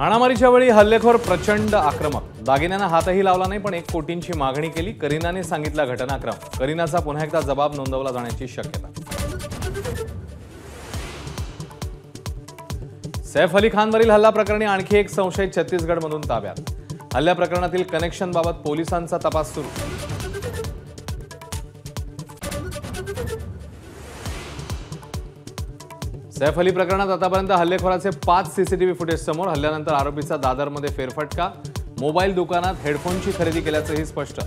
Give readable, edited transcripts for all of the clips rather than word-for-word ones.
हाणामारीच्या वेळी हल्लेखोर प्रचंड आक्रमक, दागिन्यांना हातही लावला नाही पण 1 कोटींची मागणी केली। करीनाने सांगितला घटनाक्रम। करीनाचा पुन्हा एकदा जबाब नोंदवला जाण्याची शक्यता। सैफ अली खानवरील हल्ला प्रकरणी आणखी एक संशयित छत्तीसगडमधून ताब्यात। हल्ल्या प्रकरणातील कनेक्शनबाबत पोलिसांचा तपास सुरू। सैफ अली प्रकरणात आतापर्यंत हल्लेखोराचे 5 सीसीटीव्ही फुटेज समोर। हल्ल्यानंतर आरोपीचा दादरमध्ये फेरफटका, मोबाईल दुकानात हेडफोनची खरेदी केल्याचंही स्पष्ट।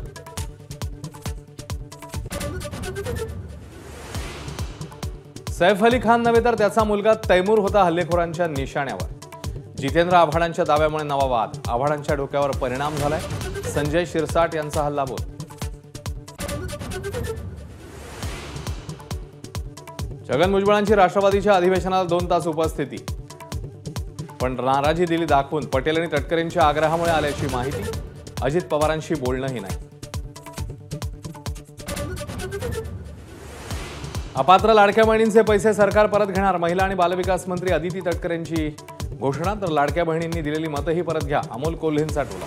सैफ अली खान नव्हे तर त्याचा मुलगा तैमूर होता हल्लेखोरांच्या निशाण्यावर। जितेंद्र आव्हाडांच्या दाव्यामुळे नवा वाद, आव्हाडांच्या डोक्यावर परिणाम झालाय। संजय शिरसाट यांचा हल्लाबोल। छगन भुजबळांची राष्ट्रवादीच्या अधिवेशनाला 2 तास उपस्थिती, पण नाराजी दिली दाखवून। पटेल आणि तटकरेंच्या आग्रहामुळे आल्याची माहिती। अजित पवारांशी बोलणंही नाही। अपात्र लाडक्या बहिणींचे पैसे सरकार परत घेणार। महिला आणि बालविकास मंत्री अदिती तटकरेंची घोषणा। तर लाडक्या बहिणींनी दिलेली मतंही परत घ्या, अमोल कोल्हेंचा टोला।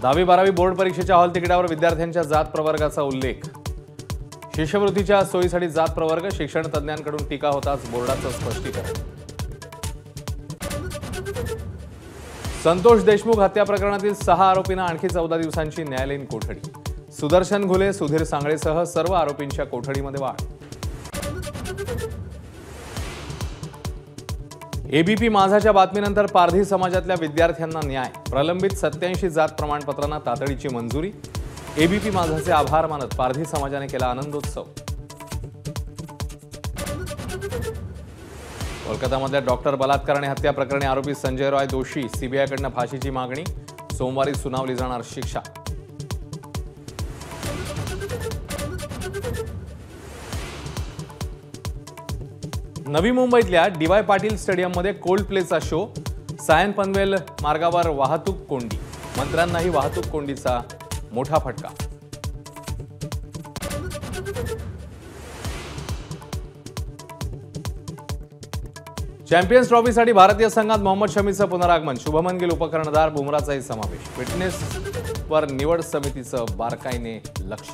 10वी-12वी बोर्ड परीक्षेच्या हॉल तिकिटावर विद्यार्थ्यांच्या जात प्रवर्गाचा उल्लेख। शिष्यवृत्तीच्या सोयीसाठी जात प्रवर्ग, शिक्षण तज्ज्ञांकडून टीका होताच बोर्डाचं स्पष्टीकरण। संतोष देशमुख हत्या प्रकरणातील 6 आरोपींना आणखी 14 दिवसांची न्यायालयीन कोठडी। सुदर्शन घुले, सुधीर सांगळेसह सर्व आरोपींच्या कोठडीमध्ये वाढ। एबीपी माझाच्या बातमीनंतर पारधी समाजातल्या विद्यार्थ्यांना न्याय। प्रलंबित 87 जात प्रमाणपत्रांना तातडीची मंजुरी। एबीपी माझाचे आभार मानत पारधी समाजाने केला आनंदोत्सव। कोलकातामधल्या डॉक्टर बलात्कार आणि हत्या प्रकरणी आरोपी संजय रॉय दोषी, सीबीआयकडून फाशीची मागणी। सोमवारी सुनावली जाणार शिक्षा। नवी मुंबईतल्या डी.वाय. पाटील स्टेडियममध्ये कोल्ड प्लेचा शो। सायन पनवेल मार्गावर वाहतूक कोंडी, मंत्र्यांनाही वाहतूक कोंडीचा मोठा फटका। चॅम्पियन्स ट्रॉफीसाठी भारतीय संघात मोहम्मद शमीचं पुनरागमन। शुभमन गिल उपकर्णधार, बुमराचाही समावेश। फिटनेसवर निवड समितीचं बारकाईने लक्ष।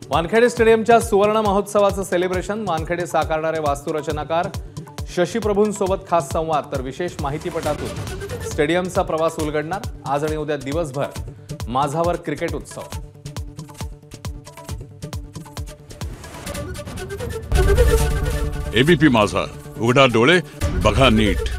वानखेडे स्टेडियमच्या सुवर्ण महोत्सवाचं सेलिब्रेशन। वानखेडे साकारणारे वास्तुरचनाकार शशी प्रभूंसोबत खास संवाद, तर विशेष माहितीपटातून स्टेडियमचा प्रवास उलगडणार। आज आणि उद्या दिवसभर माझावर क्रिकेट उत्सव। एबीपी माझा, उघडा डोळे बघा नीट।